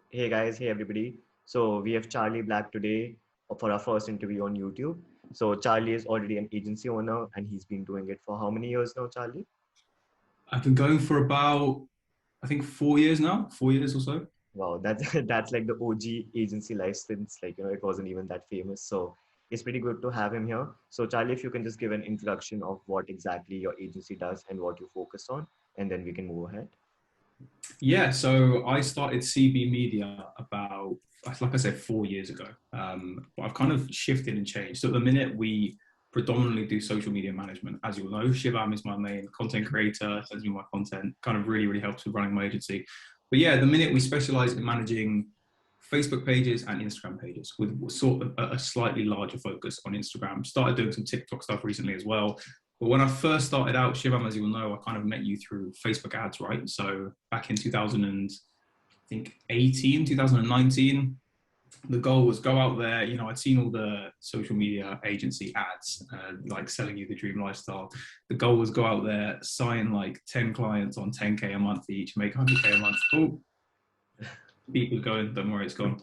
Hey guys, hey everybody. We have Charlie Black today for our first interview on YouTube. Charlie is already an agency owner and he's been doing it for how many years now, Charlie? I've been going for about, I think 4 years now, 4 years or so. Wow, that's that's like the OG agency life since it wasn't even that famous. So it's pretty good to have him here. So Charlie, if you can just give an introduction of what exactly your agency does and what you focus on, and then we can move ahead. Yeah, so I started CB Media about, like I said, 4 years ago. But I've kind of shifted and changed. So at the minute, we predominantly do social media management. As you'll know, Shivam is my main content creator, sends me my content, kind of really helps with running my agency. But yeah, at the minute, we specialize in managing Facebook pages and Instagram pages with sort of a slightly larger focus on Instagram. Started doing some TikTok stuff recently as well. But when I first started out, Shivam, as you'll know, I kind of met you through Facebook ads, right? So back in 2000 and I think 18, 2019, the goal was go out there. I'd seen all the social media agency ads, like selling you the dream lifestyle. The goal was go out there, sign like 10 clients on 10K a month each, make 100K a month. Oh, people going, don't worry, it's gone.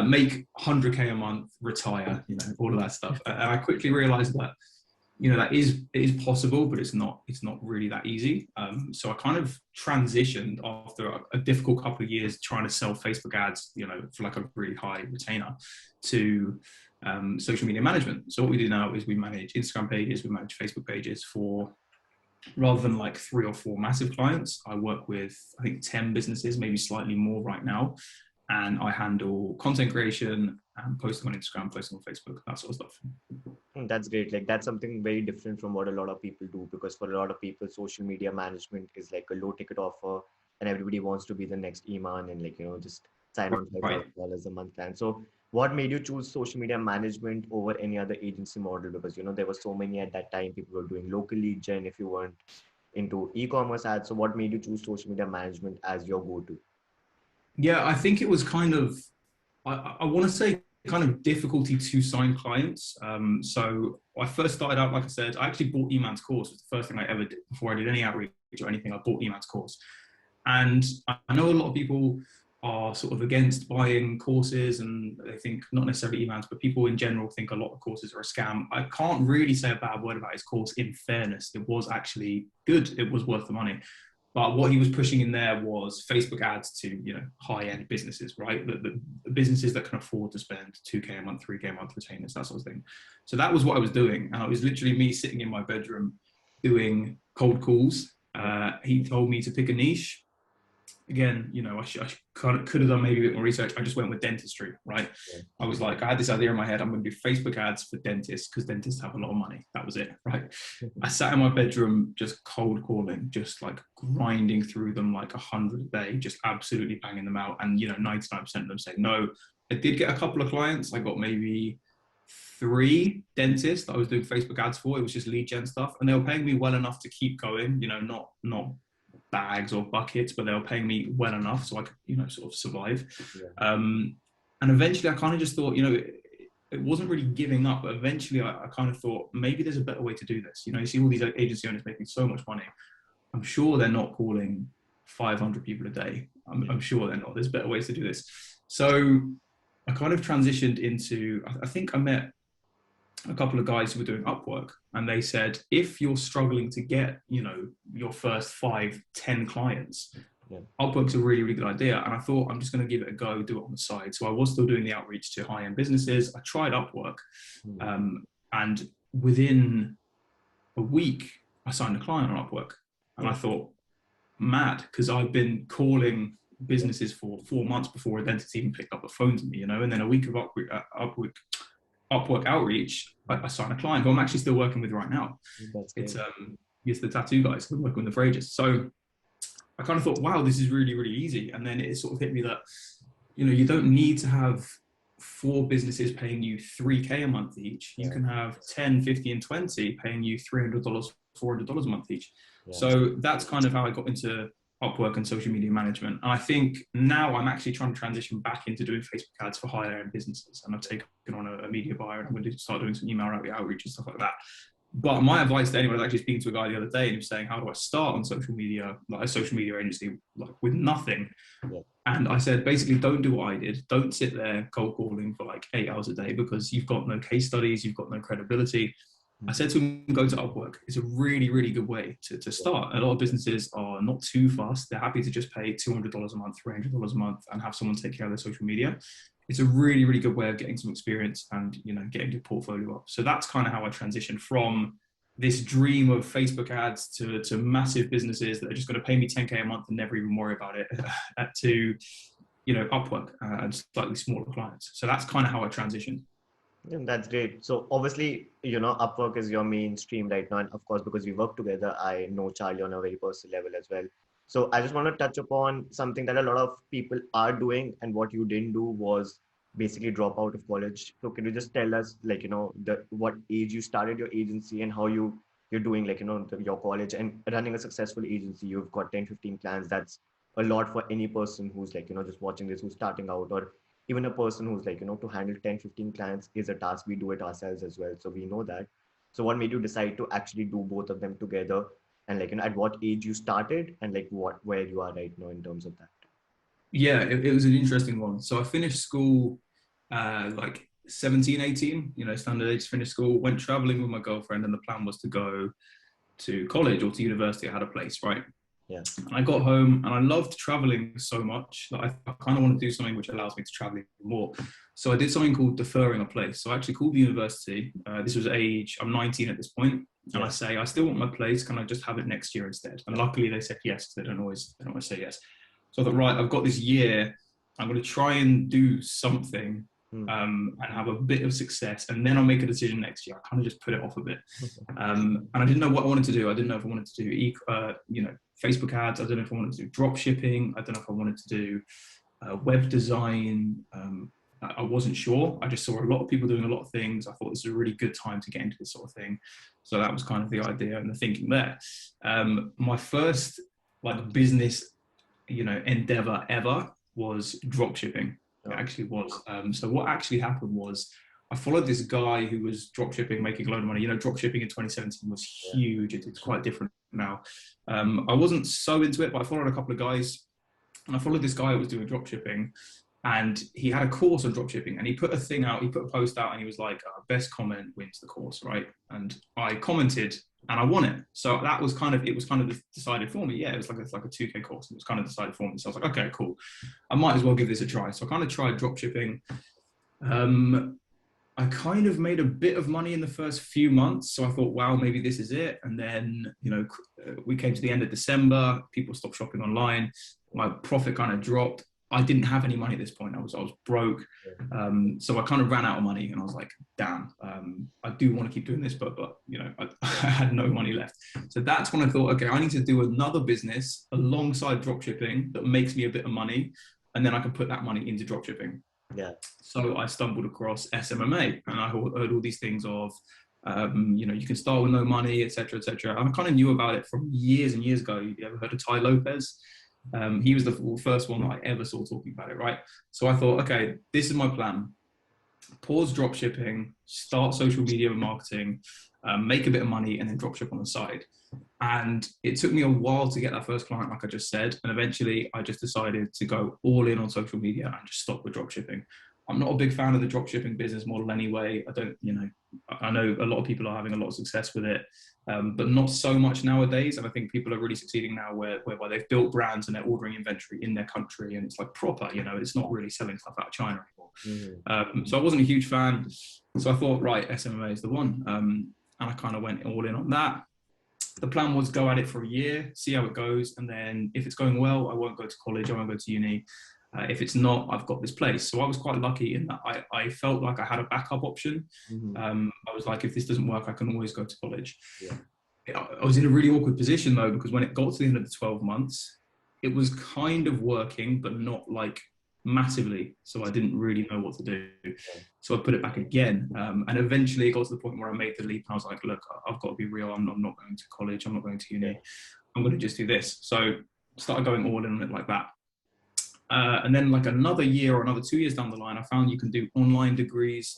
Make 100K a month, retire, all of that stuff. And I quickly realized that that it is possible, but it's not really that easy. So I kind of transitioned after a difficult couple of years trying to sell Facebook ads, for like a really high retainer, to social media management. So what we do now is we manage Instagram pages, we manage Facebook pages for, rather than like 3 or 4 massive clients, I work with, I think, 10 businesses, maybe slightly more right now. And I handle content creation and posting on Instagram, posting on Facebook, that sort of stuff. That's great. Like that's something very different from what a lot of people do because for a lot of people, social media management is like a low ticket offer and everybody wants to be the next Iman and just sign on Right. $5,000 a month plan. So what made you choose social media management over any other agency model? Because there were so many at that time. People were doing local lead gen if you weren't into e-commerce ads. So what made you choose social media management as your go-to? Yeah, I think it was kind of, I want to say, kind of difficulty to sign clients. So I first started out, like I said, I actually bought Eman's course. It was the first thing I ever did before I did any outreach or anything. I bought Eman's course. And I know a lot of people are sort of against buying courses and they think not necessarily Eman's, but people in general think a lot of courses are a scam. I can't really say a bad word about his course. In fairness, it was actually good. It was worth the money. But what he was pushing in there was Facebook ads to, high-end businesses, right? The businesses that can afford to spend 2K a month, 3K a month retainers, that sort of thing. So that was what I was doing. And it was literally me sitting in my bedroom doing cold calls. He told me to pick a niche. Again, I could have done maybe a bit more research. I just went with dentistry, right? Yeah. I was like, I had this idea in my head. I'm going to do Facebook ads for dentists because dentists have a lot of money. That was it, right? I sat in my bedroom just cold calling, just like grinding through them like 100 a day, just absolutely banging them out. And 99% of them say no. I did get a couple of clients. I got maybe 3 dentists that I was doing Facebook ads for. It was just lead gen stuff, and they were paying me well enough to keep going. Not bags or buckets, but they were paying me well enough so I could, sort of survive. Yeah. And eventually I kind of just thought, it wasn't really giving up, but eventually I kind of thought maybe there's a better way to do this. You see all these agency owners making so much money. I'm sure they're not calling 500 people a day. I'm sure they're not. There's better ways to do this. So I kind of transitioned into, I think I met a couple of guys who were doing Upwork, and they said, if you're struggling to get, your first 5, 10 clients, Yeah. Upwork's a really good idea. And I thought, I'm just going to give it a go, do it on the side. So I was still doing the outreach to high-end businesses. I tried Upwork, and within a week, I signed a client on Upwork. And I thought, mad, because I've been calling businesses for 4 months before a dentist even picked up the phone to me, and then a week of Upwork outreach, I signed a client who I'm actually still working with right now. That's great. It's the tattoo guys who I'm working with them for ages. So I kind of thought, wow, this is really easy. And then it sort of hit me that, you don't need to have 4 businesses paying you 3K a month each. You can have 10, 50, and 20 paying you $300, $400 a month each. Yeah. So that's kind of how I got into Upwork and social media management. And I think now I'm actually trying to transition back into doing Facebook ads for higher end businesses. And I've taken on a media buyer, and I'm going to start doing some email outreach and stuff like that. But my advice to anyone, I was actually speaking to a guy the other day and he was saying, how do I start on social media, like a social media agency, like with nothing? Yeah. And I said, basically, don't do what I did. Don't sit there cold calling for like 8 hours a day because you've got no case studies, you've got no credibility. I Mhm. said to him, go to Upwork. It's a really, really good way to start. A lot of businesses are not too fast. They're happy to just pay $200 a month, $300 a month and have someone take care of their social media. It's a really, really good way of getting some experience and, you know, getting your portfolio up. So that's kind of how I transitioned from this dream of Facebook ads to massive businesses that are just going to pay me 10K a month and never even worry about it to, you know, Upwork and slightly smaller clients. So that's kind of how I transitioned. Yeah, that's great. So obviously, Upwork is your mainstream right now, and of course, because we work together, I know Charlie on a very personal level as well. So I just want to touch upon something that a lot of people are doing, and what you didn't do was basically drop out of college. So can you just tell us, like, the what age you started your agency and how you're doing, like, your college and running a successful agency. You've got 10, 15 clients. That's a lot for any person who's like, just watching this, who's starting out, or even a person who's like, to handle 10, 15 clients is a task. We do it ourselves as well. So we know that. So what made you decide to actually do both of them together? And like, at what age you started and like where you are right now in terms of that? Yeah, it was an interesting one. So I finished school like 17, 18, you know, standard age, finished school, went traveling with my girlfriend, and the plan was to go to college or to university. I had a place, right? Yeah. And I got home and I loved traveling so much that I kind of want to do something which allows me to travel even more. So I did something called deferring a place. So I actually called the university. This was age, I'm 19 at this point, and I Yeah. say, I still want my place. Can I just have it next year instead? And luckily they said yes. They don't always say yes. So I thought, right, I've got this year. I'm going to try and do something Hmm. and have a bit of success, and then I'll make a decision next year. I kind of just put it off a bit, and I didn't know what I wanted to do. I didn't know if I wanted to do, you know, Facebook ads. I don't know if I wanted to do drop shipping. I don't know if I wanted to do web design. I wasn't sure. I just saw a lot of people doing a lot of things. I thought this was a really good time to get into this sort of thing. So that was kind of the idea and the thinking there. My first like business, you know, endeavor ever was drop shipping. It Oh, actually was. So what actually happened was I followed this guy who was drop shipping, making a load of money. You know, drop shipping in 2017 was yeah. huge. It's quite different now. I wasn't so into it, but I followed a couple of guys, and I followed this guy who was doing drop shipping, and he had a course on drop shipping, and he put a thing out, he put a post out, and he was like, best comment wins the course, right? And I commented and I won it. So that was kind of, it was kind of decided for me. Yeah, it was like a 2K course. It was kind of decided for me. So I was like, okay, cool. I might as well give this a try. So I kind of tried drop shipping. Um, I kind of made a bit of money in the first few months. So I thought, wow, maybe this is it. And then, you know, we came to the end of December, people stopped shopping online. My profit kind of dropped. I didn't have any money at this point. I was broke. So I kind of ran out of money and I was like, damn, I do want to keep doing this, but you know, I had no money left. So that's when I thought, okay, I need to do another business alongside dropshipping that makes me a bit of money. And then I can put that money into dropshipping. Yeah. So I stumbled across SMMA, and I heard all these things of, you know, you can start with no money, etc., etc. And I kind of knew about it from years and years ago. You ever heard of Ty Lopez? He was the first one that I ever saw talking about it, right? So I thought, okay, this is my plan. Pause drop shipping, start social media marketing, make a bit of money, and then drop ship on the side. And it took me a while to get that first client, like I just said. And eventually I just decided to go all in on social media and just stop with drop shipping. I'm not a big fan of the drop shipping business model anyway. I don't, you know, I know a lot of people are having a lot of success with it, but not so much nowadays. And I think people are really succeeding now whereby they've built brands and they're ordering inventory in their country and it's like proper, you know, it's not really selling stuff out of China anymore. So I wasn't a huge fan. So I thought, right, SMMA is the one. And I kind of went all in on that. The plan was go at it for a year, see how it goes, and then if it's going well, I won't go to college, I won't go to uni. If it's not, I've got this place. So I was quite lucky in that I felt like I had a backup option. Mm-hmm. I was like, if this doesn't work, I can always go to college. Yeah. I was in a really awkward position though, because when it got to the end of the 12 months, it was kind of working, but not like massively. So I didn't really know what to do. So I put it back again. And eventually it got to the point where I made the leap and I was like, look, I've got to be real. I'm not going to college. I'm not going to uni. Yeah. I'm going to just do this. So started going all in on it like that. And then like another year or another 2 years down the line, I found you can do online degrees.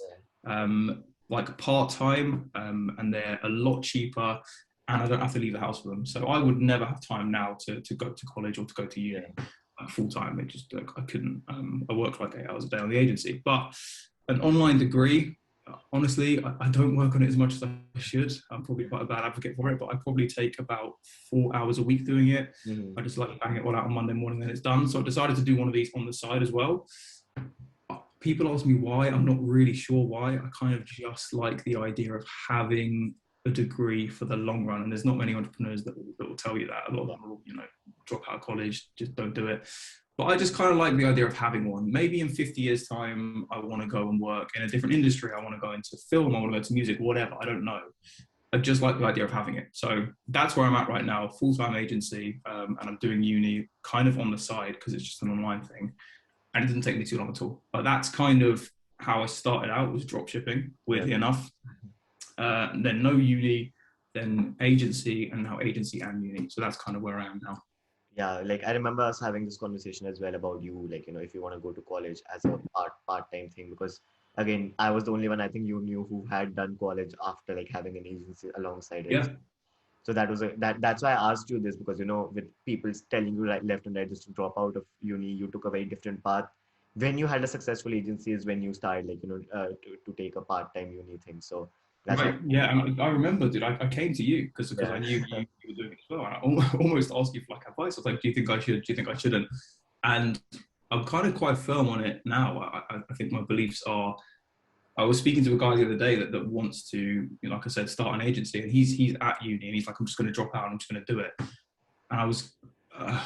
like part-time, and they're a lot cheaper, and I don't have to leave the house for them. So I would never have time now to go to college or to go to uni Yeah. full time. It just I couldn't. I worked like 8 hours a day on the agency, but an online degree. Honestly, I don't work on it as much as I should. I'm probably quite a bad advocate for it, but I probably take about 4 hours a week doing it. Hmm. I just like bang it all out on Monday morning, then it's done. So I decided to do one of these on the side as well. People ask me why. I'm not really sure why. I kind of just like the idea of having a degree for the long run. And there's not many entrepreneurs that will tell you that. A lot of Yeah. them will, drop out of college, just don't do it. But I just kind of like the idea of having one. Maybe in 50 years' time, I want to go and work in a different industry. I want to go into film. I want to go to music, whatever. I don't know. I just like the idea of having it. So that's where I'm at right now, full-time agency. And I'm doing uni kind of on the side because it's just an online thing. And it didn't take me too long at all. But that's kind of how I started out, was drop shipping, Yeah. weirdly enough. Then no uni, then agency, and now agency and uni. So that's kind of where I am now. Yeah, like I remember us having this conversation as well about you, like, if you want to go to college as a part-time thing, because again, I was the only one I think you knew who had done college after like having an agency alongside it. Yeah. So that's why I asked you this, because with people telling you right, left and right just to drop out of uni, you took a very different path. When you had a successful agency is when you started like to take a part-time uni thing. So that's why. Right. Yeah. And I remember, dude, I came to you because I Yeah. knew you were doing it as well. I almost asked you for like advice. I was like, do you think I should? Do you think I shouldn't? And I'm kind of quite firm on it now. I think my beliefs are. I was speaking to a guy the other day that wants to, like I said, start an agency, and he's at uni, and he's like, I'm just going to drop out, and I'm just going to do it. And uh,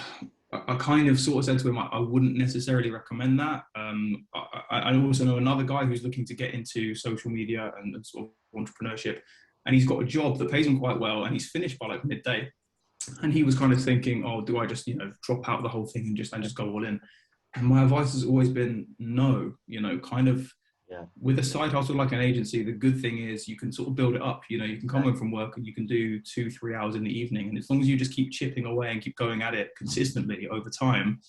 I kind of sort of said to him, I wouldn't necessarily recommend that. I also know another guy who's looking to get into social media and sort of entrepreneurship, and he's got a job that pays him quite well, and he's finished by like midday. And he was kind of thinking, oh, do I just drop out the whole thing and just go all in? And my advice has always been no. Kind of Yeah. with a side hustle like an agency, the good thing is you can sort of build it up. You can come home from work and you can do 2-3 hours in the evening. And as long as you just keep chipping away and keep going at it consistently over time,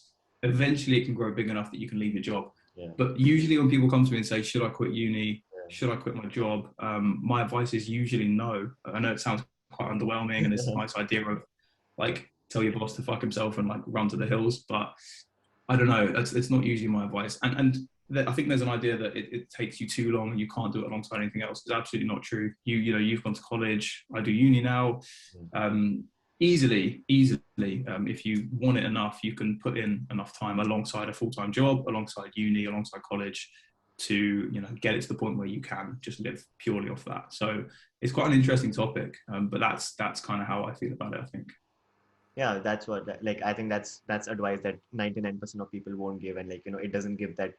eventually it can grow big enough that you can leave your job. Yeah. But usually when people come to me and say, should I quit uni? Yeah. Should I quit my job? My advice is usually no. I know it sounds quite underwhelming and it's a nice idea of like tell your boss to fuck himself and like run to the hills. But I don't know. It's not usually my advice. And I think there's an idea that it takes you too long and you can't do it alongside anything else. It's absolutely not true. You've gone to college. I do uni now. Easily, if you want it enough, you can put in enough time alongside a full-time job, alongside uni, alongside college, to get it to the point where you can just live purely off that. So it's quite an interesting topic, but that's kind of how I feel about it, I think. Yeah, that's what, like, I think that's advice that 99% of people won't give, and like it doesn't give that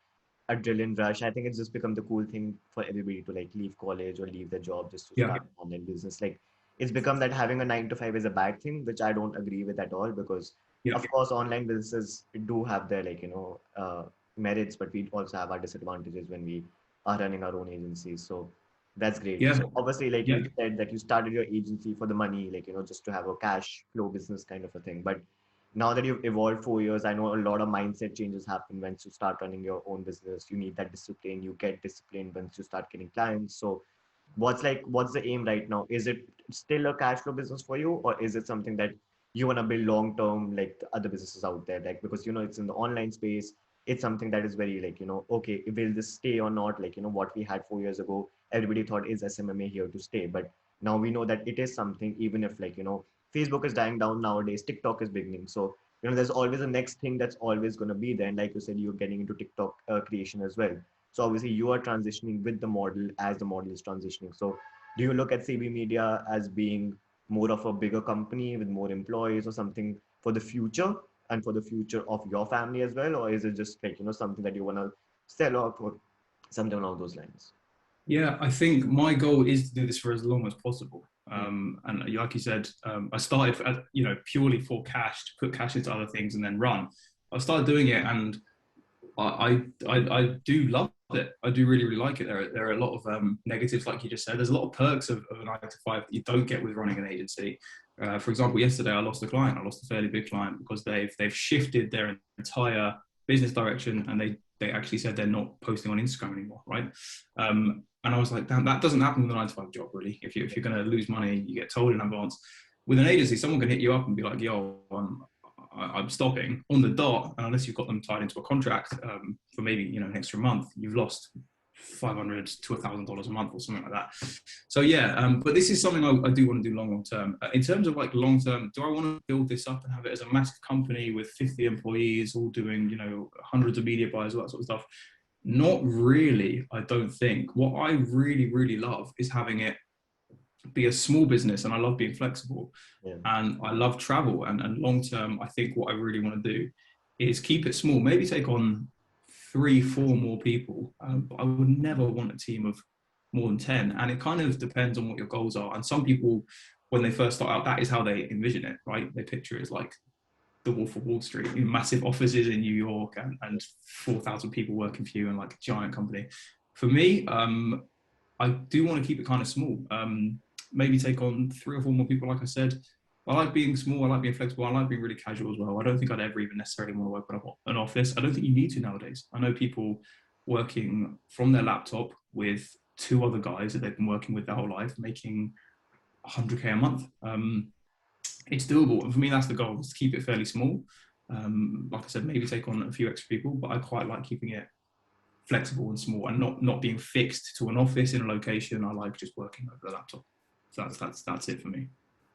adrenaline rush. I think it's just become the cool thing for everybody to like leave college or leave their job just to Yeah. start an online business. Like, it's become that having a 9 to 5 is a bad thing, which I don't agree with at all, because Yeah. of course online businesses do have their like merits, but we also have our disadvantages when we are running our own agencies. So that's great. Yeah. So obviously, like Yeah. you said, that you started your agency for the money, like just to have a cash flow business kind of a thing. But now that you've evolved 4 years, I know a lot of mindset changes happen once you start running your own business. You need that discipline. You get disciplined once you start getting clients. So what's the aim right now? Is it still a cash flow business for you, or is it something that you want to build long term like the other businesses out there? Like, because it's in the online space, it's something that is very like okay, will this stay or not? Like what we had 4 years ago, everybody thought is SMMA here to stay, but now we know that it is something. Even if like Facebook is dying down nowadays, TikTok is beginning. So there's always a next thing that's always going to be there. And like you said, you're getting into TikTok creation as well. So obviously you are transitioning with the model as the model is transitioning. So do you look at CB Media as being more of a bigger company with more employees or something for the future and for the future of your family as well? Or is it just like, something that you want to sell off or something along those lines? Yeah, I think my goal is to do this for as long as possible. Hmm. And like you said, I started, purely for cash, to put cash into other things and then run. I started doing it, and I do love it. I do really like it. There are a lot of negatives, like you just said. There's a lot of perks of a 9 to 5 that you don't get with running an agency. For example, yesterday I lost a client. I lost a fairly big client because they've shifted their entire business direction, and they actually said they're not posting on Instagram anymore, right? And I was like, damn, that doesn't happen with a 9 to 5 job, really. If you're going to lose money, you get told in advance. With an agency, someone can hit you up and be like, yo, I'm stopping on the dot. And unless you've got them tied into a contract for maybe, you know, an extra month, you've lost $500 to $1,000 a month or something like that. So yeah, but this is something I do want to do long term. In terms of like long term, do I want to build this up and have it as a massive company with 50 employees, all doing, you know, hundreds of media buyers, all that sort of stuff? Not really, I don't think. What I really, really love is having it be a small business, and I love being flexible, Yeah. and I love travel. And long term, I think what I really want to do is keep it small, maybe take on 3, 4 more people. But I would never want a team of more than 10. And it kind of depends on what your goals are. And some people, when they first start out, that is how they envision it, right? They picture it as like the Wolf of Wall Street, massive offices in New York and 4,000 people working for you and like a giant company. For me, I do want to keep it kind of small. Maybe take on 3 or 4 more people, like I said. I like being small. I like being flexible. I like being really casual as well. I don't think I'd ever even necessarily want to work in an office. I don't think you need to nowadays. I know people working from their laptop with 2 other guys that they've been working with their whole life, making 100K a month. It's doable. And for me, that's the goal, is to keep it fairly small. Like I said, maybe take on a few extra people, but I quite like keeping it flexible and small and not being fixed to an office in a location. I like just working over the laptop. So that's it for me.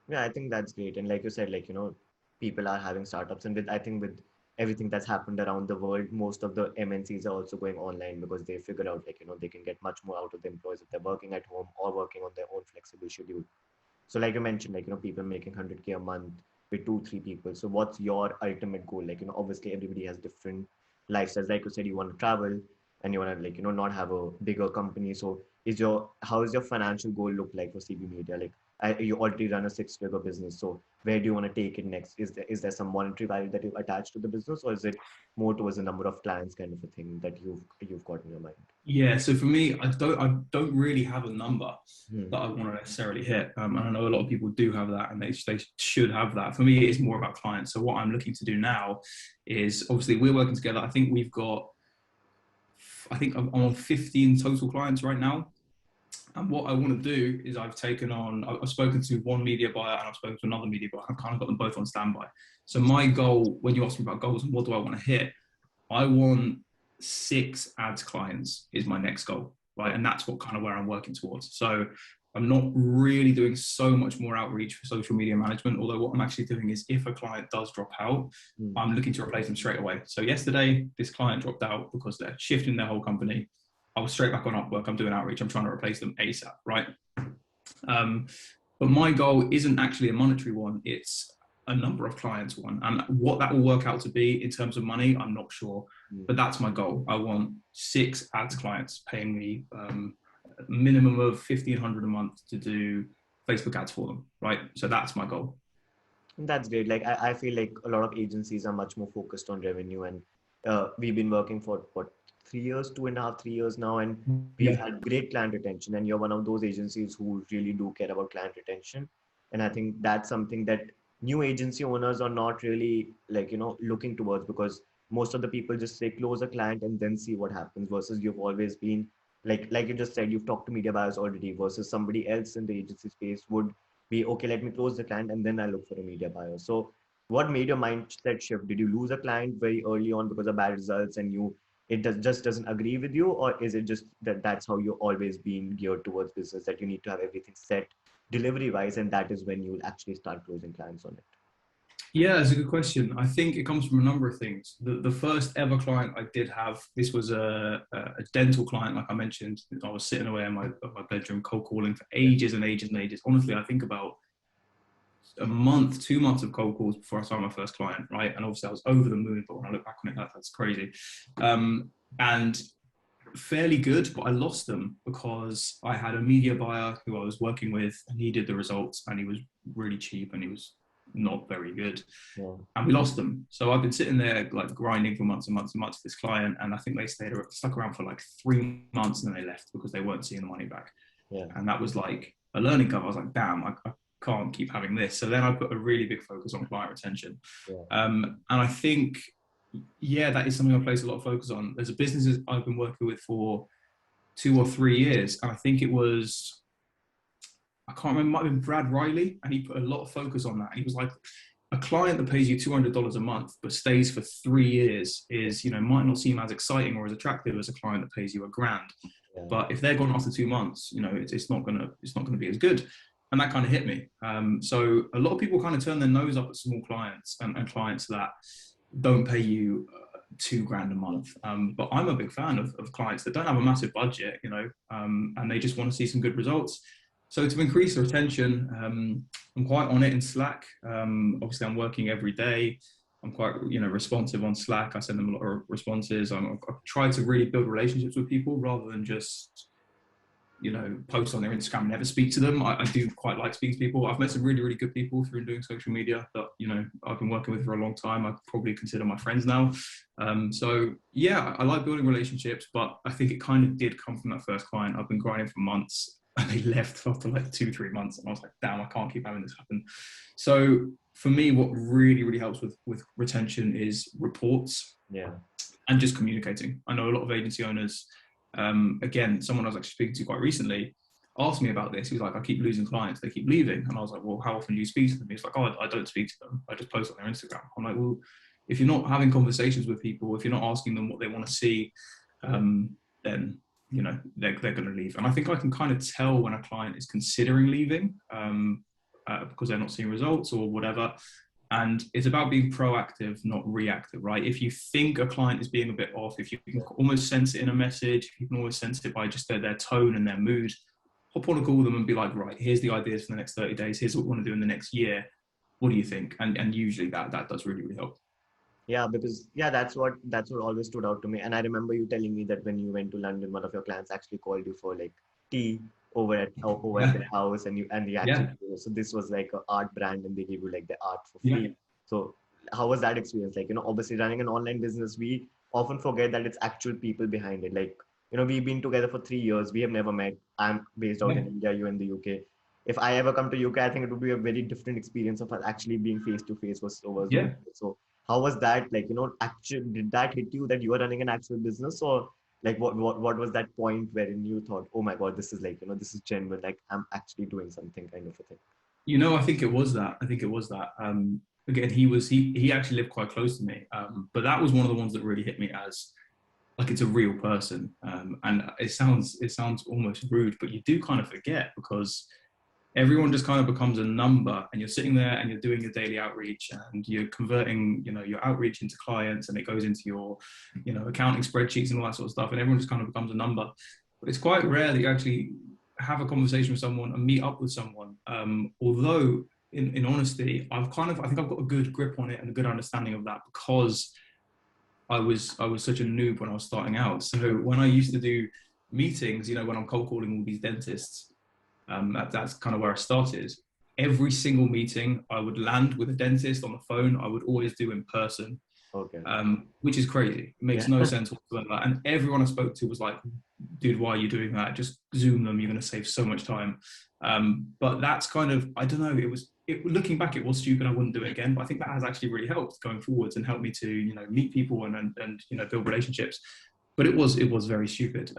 Yeah, I think that's great. And like you said, like, people are having startups, and I think with everything that's happened around the world, most of the MNCs are also going online because they figure out, like, they can get much more out of the employees if they're working at home or working on their own flexible schedule. So like you mentioned, like, people making 100K a month with 2, 3 people. So what's your ultimate goal? Like, obviously everybody has different lifestyles. Like you said, you want to travel and you want to, like, not have a bigger company. So how is your financial goal look like for CB Media? Like, you already run a 6-figure business. So where do you want to take it next? Is there some monetary value that you attach to the business, or is it more towards the number of clients kind of a thing that you've got in your mind? Yeah. So for me, I don't really have a number Hmm. that I want to necessarily hit. And I know a lot of people do have that, and they should have that. For me, it's more about clients. So what I'm looking to do now is, obviously we're working together. I think I'm on 15 total clients right now. And what I want to do is I've spoken to one media buyer and I've spoken to another media buyer. I've kind of got them both on standby. So my goal, when you ask me about goals and what do I want to hit, I want 6 ads clients is my next goal, right? And that's what kind of where I'm working towards. So I'm not really doing so much more outreach for social media management. Although what I'm actually doing is, if a client does drop out, Hmm. I'm looking to replace them straight away. So yesterday, this client dropped out because they're shifting their whole company. I was straight back on Upwork. I'm doing outreach. I'm trying to replace them ASAP, right? Um, but my goal isn't actually a monetary one. It's a number of clients one. And what that will work out to be in terms of money, I'm not sure. Hmm. But that's my goal. I want 6 ads clients paying me a minimum of 1,500 a month to do Facebook ads for them, right? So that's my goal. That's great. Like, I feel like a lot of agencies are much more focused on revenue, and we've been working for what, 3 years, 2.5, 3 years now, and we've Yeah. had great client retention. And you're one of those agencies who really do care about client retention. And I think that's something that new agency owners are not really, like, looking towards, because most of the people just say close a client and then see what happens, versus you've always been like you just said, you've talked to media buyers already, versus somebody else in the agency space would be, okay, let me close the client and then I look for a media buyer. So what made your mindset shift? Did you lose a client very early on because of bad results, and just doesn't agree with you, or is it just that that's how you've always been geared towards business, that you need to have everything set delivery wise, and that is when you'll actually start closing clients on it? Yeah, it's a good question. I think it comes from a number of things. The first ever client I did have, this was a dental client, like I mentioned. I was sitting away in my bedroom cold calling for Yeah. ages and ages and ages. Honestly, I think about a month, 2 months of cold calls before I saw my first client, right? And obviously I was over the moon, but when I look back on it, that's crazy. And fairly good, but I lost them because I had a media buyer who I was working with, and he did the results, and he was really cheap, and he was not very good, Yeah. and we lost them. So I've been sitting there like grinding for months and months and months with this client, and I think they stuck around for like 3 months, and then they left because they weren't seeing the money back. Yeah. And that was like a learning curve. I was like, damn, I can't keep having this. So then I put a really big focus on client retention. Yeah. And I think, yeah, that is something I place a lot of focus on. There's a business I've been working with for 2 or 3 years. And I think it was, I can't remember, it might have been Brad Riley, and he put a lot of focus on that. He was like, a client that pays you $200 a month but stays for 3 years is, might not seem as exciting or as attractive as a client that pays you $1,000. Yeah. But if they're gone after 2 months, it's not gonna be as good. And that kind of hit me. So a lot of people kind of turn their nose up at small clients and clients that don't pay you $2,000 a month. But I'm a big fan of clients that don't have a massive budget, and they just want to see some good results. So to increase retention, I'm quite on it in Slack. Obviously, I'm working every day. I'm quite, responsive on Slack. I send them a lot of responses. I try to really build relationships with people rather than just, post on their Instagram and never speak to them. I do quite like speaking to people. I've met some really, really good people through doing social media that, I've been working with for a long time. I probably consider my friends now. So yeah, I like building relationships, but I think it kind of did come from that first client. I've been grinding for months and they left after like 2-3 months. And I was like, damn, I can't keep having this happen. So for me, what really, really helps with retention is reports. Yeah. And just communicating. I know a lot of agency owners, again, someone I was actually speaking to quite recently asked me about this. He was like, I keep losing clients, they keep leaving. And I was like, well, how often do you speak to them? He's like, oh, I don't speak to them. I just post on their Instagram. I'm like, well, if you're not having conversations with people, if you're not asking them what they want to see, then, they're going to leave. And I think I can kind of tell when a client is considering leaving because they're not seeing results or whatever. And it's about being proactive, not reactive, right? If you think a client is being a bit off, if you can almost sense it in a message, you can always sense it by just their tone and their mood, hop on a call with them and be like, right, here's the ideas for the next 30 days. Here's what we want to do in the next year. What do you think? And usually that does really, really help. Yeah, because that's what always stood out to me. And I remember you telling me that when you went to London, one of your clients actually called you for like tea over at their house, and the actual, Yeah. so this was like an art brand, and they gave you like the art for Yeah. free. So how was that experience? Like, obviously running an online business, we often forget that it's actual people behind it. Like, we've been together for 3 years. We have never met. I'm based out Yeah. in India, you in the UK. If I ever come to UK, I think it would be a very different experience of us actually being face to face versus over Yeah. Zoom. So how was that? Like, actually, did that hit you that you were running an actual business, or like what was that point wherein you thought, oh my God, this is like, this is genuine, like I'm actually doing something kind of a thing? I think it was that. Again, he actually lived quite close to me. But that was one of the ones that really hit me as like it's a real person. And it sounds almost rude, but you do kind of forget because everyone just kind of becomes a number, and you're sitting there and you're doing your daily outreach and you're converting, your outreach into clients, and it goes into your, accounting spreadsheets and all that sort of stuff. And everyone just kind of becomes a number. But it's quite rare that you actually have a conversation with someone and meet up with someone. Although in honesty, I think I've got a good grip on it and a good understanding of that because I was such a noob when I was starting out. So when I used to do meetings, when I'm cold calling all these dentists, that's kind of where I started. Every single meeting I would land with a dentist on the phone, I would always do in person. Okay. Which is crazy. It makes no sense whatsoever. And everyone I spoke to was like, dude, why are you doing that? Just Zoom them. You're going to save so much time. But that's kind of, I don't know, looking back, it was stupid. I wouldn't do it again. But I think that has actually really helped going forwards and helped me to, meet people and build relationships. But it was very stupid.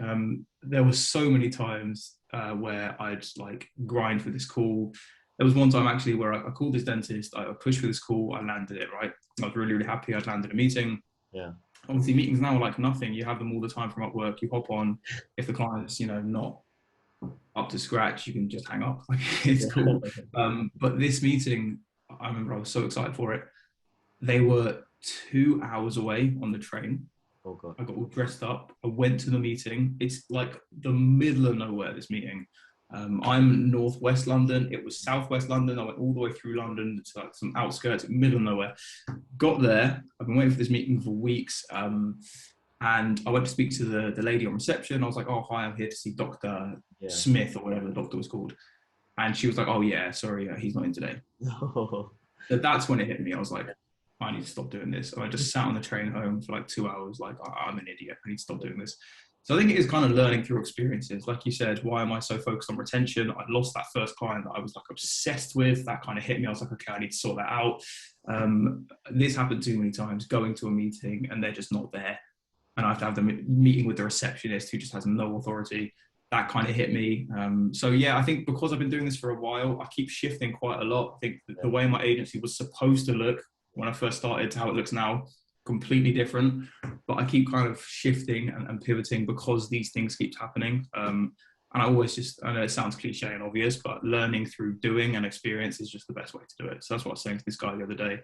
There were so many times where I'd like grind for this call. There was one time actually where I called this dentist, I pushed for this call, I landed it, right? I was really, really happy I'd landed a meeting. Yeah. Obviously, meetings now are like nothing. You have them all the time from Upwork. You hop on. If the client's, not up to scratch, you can just hang up. Like, it's cool. But this meeting, I remember I was so excited for it. They were 2 hours away on the train. Oh God. I got all dressed up. I went to the meeting. It's like the middle of nowhere, this meeting. I'm northwest London. It was southwest London. I went all the way through London to like some outskirts, middle of nowhere. Got there. I've been waiting for this meeting for weeks. And I went to speak to the lady on reception. I was like, oh, hi, I'm here to see Dr. Smith or whatever the doctor was called. And she was like, oh, yeah, sorry, he's not in today. No. But that's when it hit me. I was like, I need to stop doing this. And I just sat on the train home for like 2 hours, like, I'm an idiot. I need to stop doing this. So I think it is kind of learning through experiences. Like you said, why am I so focused on retention? I lost that first client that I was like obsessed with. That kind of hit me. I was like, okay, I need to sort that out. This happened too many times, going to a meeting and they're just not there. and I have to have the meeting with the receptionist who just has no authority. That kind of hit me. So yeah, I think because I've been doing this for a while, I keep shifting quite a lot. I think the way my agency was supposed to look when I first started to how it looks now, completely different. But I keep kind of shifting and pivoting because these things keep happening. And I always just, I know it sounds cliche and obvious, but learning through doing and experience is just the best way to do it. So that's what I was saying to this guy the other day.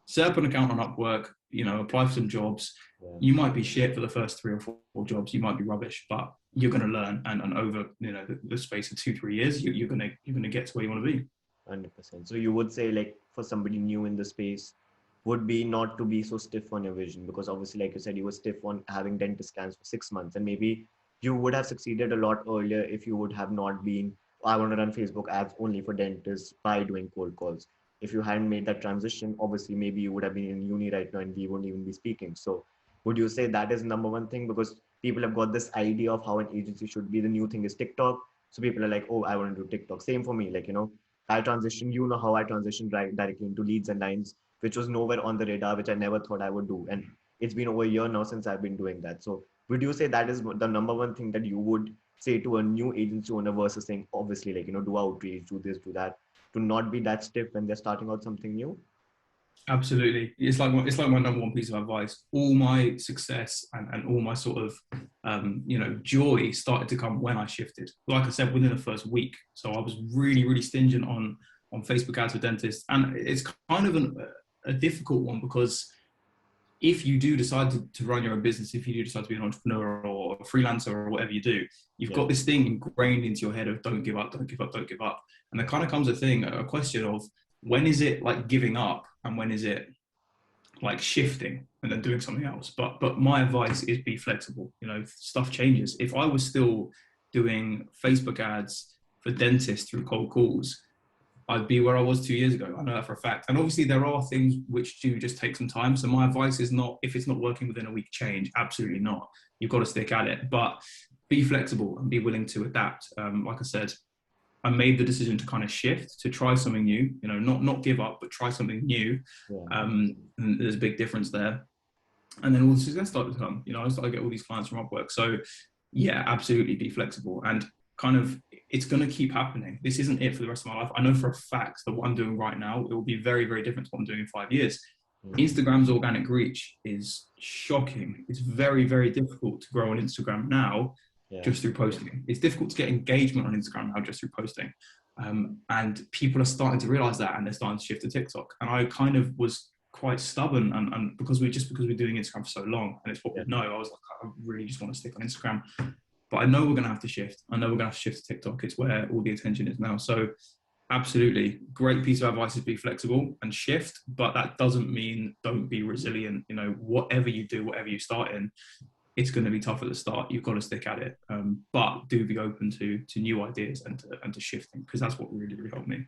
Set up an account on Upwork, apply for some jobs. You might be shit for the first 3 or 4 jobs. You might be rubbish, but you're going to learn. And over, the space of 2-3 years, you're going to get to where you want to be. 100%. So you would say, like, for somebody new in the space, would be not to be so stiff on your vision, because obviously, like you said, you were stiff on having dentist scans for 6 months, and maybe you would have succeeded a lot earlier if you would have not been, I want to run Facebook ads only for dentists by doing cold calls. If you hadn't made that transition, obviously maybe you would have been in uni right now and we wouldn't even be speaking. So would you say that is number one thing? Because people have got this idea of how an agency should be. The new thing is TikTok. So people are like, oh, I want to do TikTok. Same for me. Like, I transitioned, how I transitioned directly into leads and lines, which was nowhere on the radar, which I never thought I would do. And it's been over a year now since I've been doing that. So would you say that is the number one thing that you would say to a new agency owner versus saying, obviously, like, do outreach, do this, do that, to not be that stiff when they're starting out something new? Absolutely, it's like my number one piece of advice. All my success and all my sort of joy started to come when I shifted. Like I said, within the first week. So I was really really stingent on Facebook ads for dentists, and it's kind of a difficult one because if you do decide to run your own business, if you do decide to be an entrepreneur or a freelancer or whatever you do, you've got this thing ingrained into your head of don't give up, don't give up, don't give up. And there kind of comes a question of when is it like giving up and when is it like shifting and then doing something else. But my advice is be flexible. Stuff changes. If I was still doing Facebook ads for dentists through cold calls, I'd be where I was 2 years ago. I know that for a fact. And obviously there are things which do just take some time. So my advice is not, if it's not working within a week, change. Absolutely not. You've got to stick at it, but be flexible and be willing to adapt. Like I said, I made the decision to kind of shift, to try something new, not give up, but try something new. And there's a big difference there. And then all the success started to come. I started to get all these clients from Upwork. So yeah, absolutely be flexible and kind of, it's going to keep happening. This isn't it for the rest of my life. I know for a fact that what I'm doing right now, it will be very, very different to what I'm doing in 5 years. Instagram's organic reach is shocking. It's very, very difficult to grow on Instagram now just through posting. It's difficult to get engagement on Instagram now just through posting. And people are starting to realize that, and they're starting to shift to TikTok. And I kind of was quite stubborn, and because we're doing Instagram for so long and it's what we know, I was like, I really just want to stick on Instagram. But I know we're going to have to shift. I know we're going to have to shift to TikTok. It's where all the attention is now. So absolutely, great piece of advice is be flexible and shift, but that doesn't mean don't be resilient. Whatever you do, whatever you start in, it's going to be tough at the start. You've got to stick at it, but do be open to new ideas and to shifting, because that's what really, really helped me.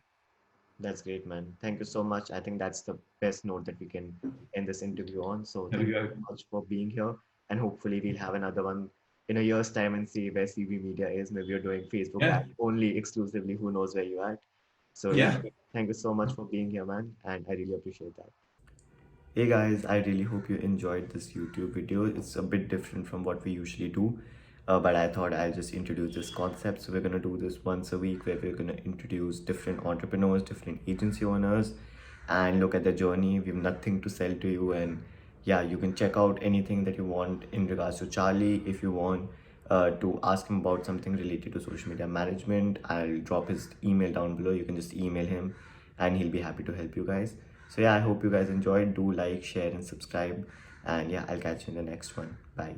That's great, man. Thank you so much. I think that's the best note that we can end this interview on. So thank you so much for being here. And hopefully we'll have another one in a year's time and see where CB Media is. Maybe you're doing Facebook ad only exclusively. Who knows where you're at. So thank you so much for being here, man. And I really appreciate that. Hey guys, I really hope you enjoyed this YouTube video. It's a bit different from what we usually do, but I thought I'll just introduce this concept. So we're gonna do this once a week, where we're gonna introduce different entrepreneurs, different agency owners, and look at their journey. We have nothing to sell to you, and yeah, you can check out anything that you want in regards to Charlie. If you want to ask him about something related to social media management, I'll drop his email down below. You can just email him and he'll be happy to help you guys. So yeah, I hope you guys enjoyed. Do like, share and subscribe, and yeah, I'll catch you in the next one. Bye.